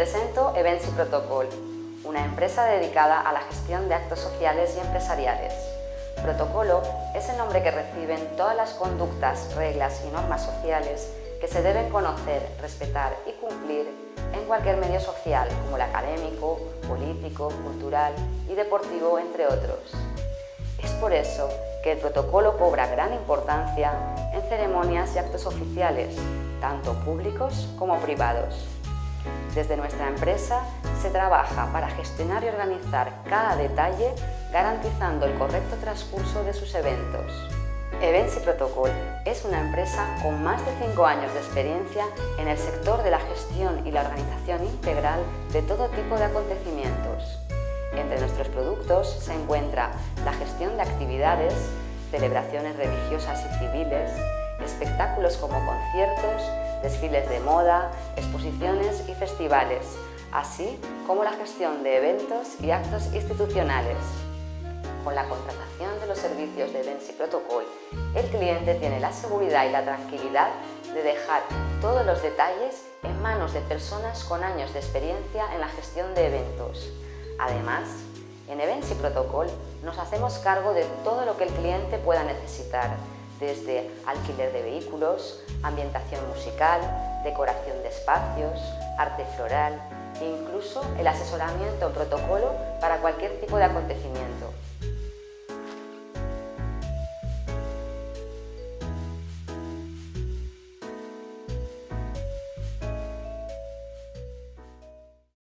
presento Events y Protocol, una empresa dedicada a la gestión de actos sociales y empresariales. Protocolo es el nombre que reciben todas las conductas, reglas y normas sociales que se deben conocer, respetar y cumplir en cualquier medio social, como el académico, político, cultural y deportivo, entre otros. Es por eso que el protocolo cobra gran importancia en ceremonias y actos oficiales, tanto públicos como privados. Desde nuestra empresa se trabaja para gestionar y organizar cada detalle, garantizando el correcto transcurso de sus eventos. Events y Protocol es una empresa con más de 5 años de experiencia en el sector de la gestión y la organización integral de todo tipo de acontecimientos. Entre nuestros productos se encuentra la gestión de actividades, celebraciones religiosas y civiles, espectáculos como conciertos, desfiles de moda, exposiciones y festivales, así como la gestión de eventos y actos institucionales. Con la contratación de los servicios de Events y Protocol, el cliente tiene la seguridad y la tranquilidad de dejar todos los detalles en manos de personas con años de experiencia en la gestión de eventos. Además, en Events y Protocol nos hacemos cargo de todo lo que el cliente pueda necesitar, desde alquiler de vehículos, ambientación musical, decoración de espacios, arte floral e incluso el asesoramiento en protocolo para cualquier tipo de acontecimiento.